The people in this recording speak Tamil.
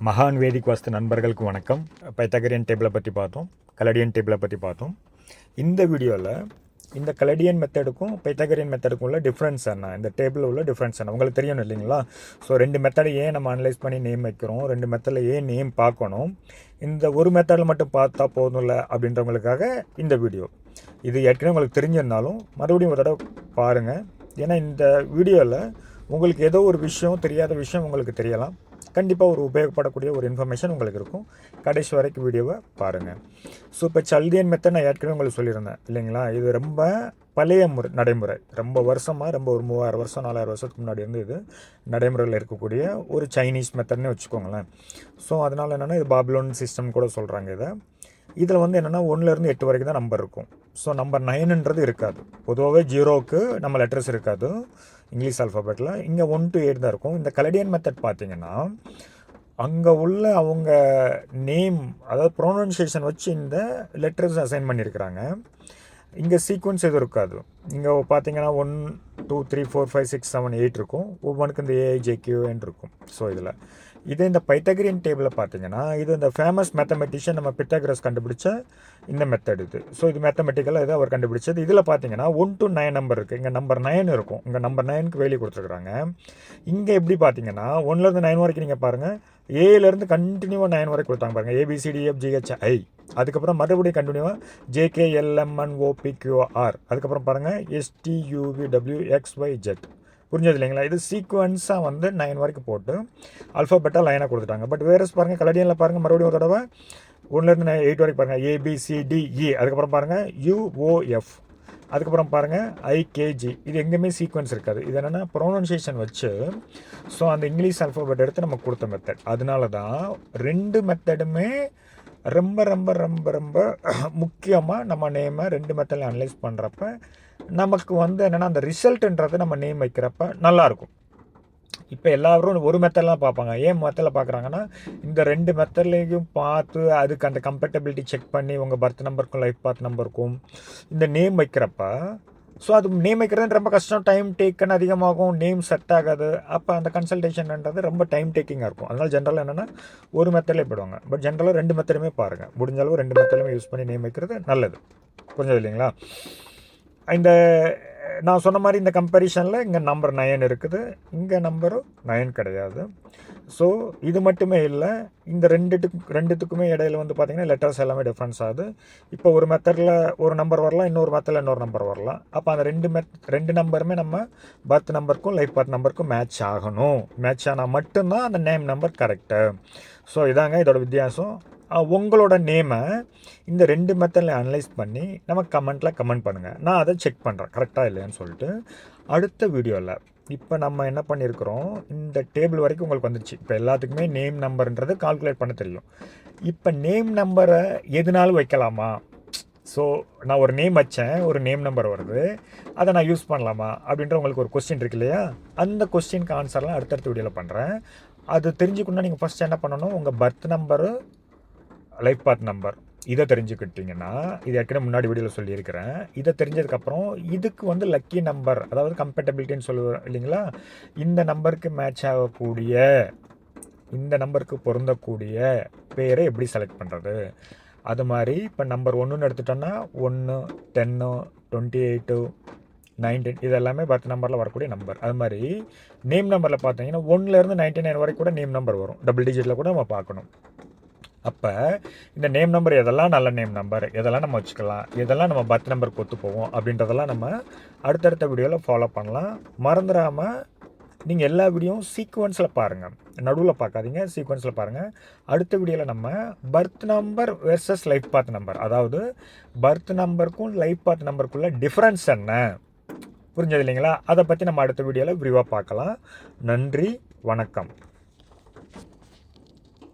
மகான் வேதிக் வாஸ்து நண்பர்களுக்கு வணக்கம். பைத்தகரியன் டேபிளை பற்றி பார்த்தோம், கலடியன் டேபிளை பற்றி பார்த்தோம். இந்த வீடியோவில் இந்த கலடியன் மெத்தடுக்கும் பைத்தகரியன் மெத்தடுக்கும் உள்ள டிஃப்ரென்ஸ் என்ன, இந்த டேபிளில் உள்ள டிஃப்ரென்ஸ் என்ன உங்களுக்கு தெரியணும் இல்லைங்களா? ஸோ ரெண்டு மெத்தடை ஏன் நம்ம அனலைஸ் பண்ணி நேம் வைக்கிறோம், ரெண்டு மெத்தடில் ஏன் நேம் பார்க்கணும், இந்த ஒரு மெத்தடில் மட்டும் பார்த்தா போதும்ல அப்படின்றவங்களுக்காக இந்த வீடியோ. இது ஏற்கனவே உங்களுக்கு தெரிஞ்சிருந்தாலும் மறுபடியும் ஒரு தடவை பாருங்கள். ஏன்னா இந்த வீடியோவில் உங்களுக்கு ஏதோ ஒரு விஷயம், தெரியாத விஷயம் உங்களுக்கு தெரியலாம். கண்டிப்பாக ஒரு உபயோகப்படக்கூடிய ஒரு இன்ஃபர்மேஷன் உங்களுக்கு இருக்கும். கடைசி வரைக்கும் வீடியோவை பாருங்கள். ஸோ இப்போ சல்தியன் மெத்தட் நான் ஏற்கனவே உங்களுக்கு சொல்லியிருந்தேன் இல்லைங்களா? இது ரொம்ப பழைய நடைமுறை, ரொம்ப வருஷமாக, ரொம்ப ஒரு 3000 வருஷம் 4000 வருஷத்துக்கு முன்னாடி இருந்து இது நடைமுறையில் இருக்கக்கூடிய ஒரு சைனீஸ் மெத்தட்னே வச்சுக்கோங்களேன். ஸோ அதனால் என்னென்னா இது பாபிலோன் சிஸ்டம் கூட சொல்கிறாங்க. இதில் வந்து என்னென்னா 1லேருந்து 8 வரைக்கும் தான் நம்பர் இருக்கும். ஸோ நம்பர் 9ன்றது இருக்காது. பொதுவாகவே 0க்கு நம்ம லெட்டர்ஸ் இருக்காது இங்கிலீஷ் ஆல்ஃபாபெட்டில். இங்கே 1 to 8 தான் இருக்கும். இந்த கலடியன் மெத்தட் பார்த்தீங்கன்னா அங்கே உள்ள அவங்க நேம், அதாவது ப்ரொனன்சியேஷன் வச்சு இந்த லெட்டர்ஸ் அசைன் பண்ணியிருக்கிறாங்க. இங்கே சீக்வன்ஸ் எதுவும் இருக்காது. இங்கே பார்த்தீங்கன்னா 1 2 3 4 5 6 7 8 இருக்கும். ஒவ்வொன்றுக்கு இந்த AIJQN இருக்கும். ஸோ இதில் இதே இந்த பைத்தகரியன் டேபிளில் பார்த்தீங்கன்னா இது இந்த ஃபேமஸ் மேத்தமெட்டிஷியன் நம்ம பித்தாகரஸ் கண்டுபிடிச்ச இந்த மெத்தட் இது. ஸோ இது மேத்தமெட்டிக்கலாக இது அவர் கண்டுபிடிச்சது. இதில் பார்த்தீங்கன்னா 1 to 9 நம்பர் இருக்குது. இங்கே நம்பர் 9 இருக்கும். இங்கே நம்பர் 9க்கு வேல்யூ கொடுத்துருக்குறாங்க. இங்கே எப்படி பார்த்தீங்கன்னா 1லேருந்து 9 வரைக்கும் நீங்கள் பாருங்கள், ஏலேருந்து கண்டினியூவாக 9 வரைக்கும் கொடுத்தாங்க பாருங்கள். ABCDFGHI, அதுக்கப்புறம் மறுபடியும் கண்டினியூவாக JKLMNOPQR, அதுக்கப்புறம் பாருங்கள் STUVWXYZ. புரிஞ்சது இல்லைங்களா? இது சீக்வன்ஸாக வந்து 9 வரைக்கும் போட்டு அல்ஃபாபெட்டாக லைனாக கொடுத்துட்டாங்க. பட் வேறஸ் பாருங்கள், கலடியனில் பாருங்கள், மறுபடியும் ஒரு தடவை 1லேருந்து 8 வரைக்கும் பாருங்கள். ABCDE, அதுக்கப்புறம் பாருங்கள் UOF, அதுக்கப்புறம் பாருங்கள் IKG. இது எங்கேயுமே சீக்வன்ஸ் இருக்காது. இது என்னென்னா ப்ரொனன்சியேஷன் வச்சு, ஸோ அந்த இங்கிலீஷ் அல்ஃபாபெட் எடுத்து நம்ம கொடுத்த மெத்தட். அதனால தான் ரெண்டு மெத்தடுமே ரொம்ப ரொம்ப ரொம்ப ரொம்ப முக்கியமாக நம்ம நேமை ரெண்டு மெத்தடில் அனலைஸ் பண்ணுறப்ப நமக்கு வந்து என்னென்னா அந்த ரிசல்ட்டுன்றது நம்ம நேம் வைக்கிறப்ப நல்லாயிருக்கும். இப்போ எல்லோரும் ஒரு மெத்தட்லாம் பார்ப்பாங்க. ஏன் மெத்தடில் பார்க்குறாங்கன்னா இந்த ரெண்டு மெத்தட்லேயும் பார்த்து அதுக்கு அந்த கம்பேட்டபிலிட்டி செக் பண்ணி உங்கள் பர்த் நம்பருக்கும் லைஃப் பாத் நம்பருக்கும் இந்த நேம் வைக்கிறப்ப, ஸோ அது நேம் வைக்கிறது ரொம்ப கஷ்டம், டைம் டேக்கன் அதிகமாகும், நேம் செட் ஆகாது. அப்போ அந்த கன்சல்டேஷன்ன்றது ரொம்ப டைம் டேக்கிங்காக இருக்கும். அதனால் ஜென்ரலாக என்னென்னா ஒரு மெத்தட்லேயே போயிடுவாங்க. பட் ஜென்ரலாக ரெண்டு மெத்தடுமே பாருங்கள். முடிஞ்ச அளவு ரெண்டு மெத்தடுமே யூஸ் பண்ணி நேம் வைக்கிறது நல்லது. புரிஞ்சது இல்லைங்களா? இந்த நான் சொன்ன மாதிரி இந்த கம்பேரிஷனில் இங்கே நம்பர் 9 இருக்குது, இங்கே நம்பரும் 9 கிடையாது. ஸோ இது மட்டுமே இல்லை, இந்த ரெண்டுத்துக்குமே இடையில வந்து பார்த்திங்கன்னா லெட்டர்ஸ் எல்லாமே டிஃப்ரென்ஸ் ஆகுது. இப்போ ஒரு மெத்தடில் ஒரு நம்பர் வரலாம், இன்னொரு மெத்தடில் இன்னொரு நம்பர் வரலாம். அப்போ அந்த ரெண்டு நம்பருமே நம்ம பர்த் நம்பருக்கும் லைஃப் பர்த் நம்பருக்கும் மேட்ச் ஆகணும். மேட்ச் ஆனால் மட்டும்தான் அந்த நேம் நம்பர் கரெக்டு. ஸோ இதாங்க இதோட வித்தியாசம். உங்களோட நேமை இந்த ரெண்டு மெத்தடில் அனலைஸ் பண்ணி நம்ம கமெண்ட் பண்ணுங்கள். நான் அதை செக் பண்ணுறேன் கரெக்டாக இல்லையான்னு சொல்லிட்டு. அடுத்த வீடியோவில் இப்போ நம்ம என்ன பண்ணியிருக்கிறோம், இந்த டேபிள் வரைக்கும் உங்களுக்கு வந்துடுச்சு. இப்போ எல்லாத்துக்குமே நேம் நம்பர்ன்றது கால்குலேட் பண்ண தெரியும். இப்போ நேம் நம்பரை எதுனாலும் வைக்கலாமா? ஸோ நான் ஒரு நேம் வச்சேன், ஒரு நேம் நம்பர் வருது, அதை நான் யூஸ் பண்ணலாமா அப்படின்ற உங்களுக்கு ஒரு கொஸ்டின் இருக்கு இல்லையா? அந்த கொஸ்டினுக்கு ஆன்சர்லாம் அடுத்தடுத்த வீடியோவில் பண்ணுறேன். அது தெரிஞ்சுக்கணுன்னா நீங்கள் ஃபஸ்ட் என்ன பண்ணணும், உங்கள் birth number life path number இதை தெரிஞ்சுக்கிட்டிங்கன்னா, இது ஏற்கனவே முன்னாடி வீடியோவில் சொல்லியிருக்கிறேன். இதை தெரிஞ்சதுக்கப்புறம் இதுக்கு வந்து லக்கி நம்பர், அதாவது கம்பேட்டபிலிட்டின்னு சொல்லுவோம் இல்லைங்களா? இந்த நம்பருக்கு மேட்ச் ஆகக்கூடிய, இந்த நம்பருக்கு பொருந்தக்கூடிய பேரை எப்படி செலக்ட் பண்ணுறது, அது மாதிரி இப்போ நம்பர் 1ன்னு எடுத்துட்டோன்னா 1 10 28 19 இது எல்லாமே பர்த் நம்பரில் வரக்கூடிய நம்பர். அது மாதிரி நேம் நம்பரில் பார்த்தீங்கன்னா 1லேருந்து 99 வரைக்கும் கூட நேம் நம்பர் வரும். டபுள் டிஜிட்டில் கூட நம்ம பார்க்கணும். அப்போ இந்த நேம் நம்பர் எதெல்லாம் நல்ல நேம் நம்பர், எதெல்லாம் நம்ம வச்சுக்கலாம், எதெல்லாம் நம்ம பர்த் நம்பருக்கு ஒத்து போவோம் அப்படின்றதெல்லாம் நம்ம அடுத்தடுத்த வீடியோவில் ஃபாலோ பண்ணலாம். மறந்துடாமல் நீங்கள் எல்லா வீடியோவும் சீக்வன்ஸில் பாருங்கள், நடுவில் பார்க்காதீங்க, சீக்வன்ஸில் பாருங்கள். அடுத்த வீடியோவில் நம்ம birth number versus life path number, அதாவது பர்த் நம்பருக்கும் லைஃப் பாத் நம்பருக்குள்ள டிஃப்ரென்ஸ் என்ன, புரிஞ்சது இல்லைங்களா? அதை பற்றி நம்ம அடுத்த வீடியோவில் விரிவாக பார்க்கலாம். நன்றி, வணக்கம்.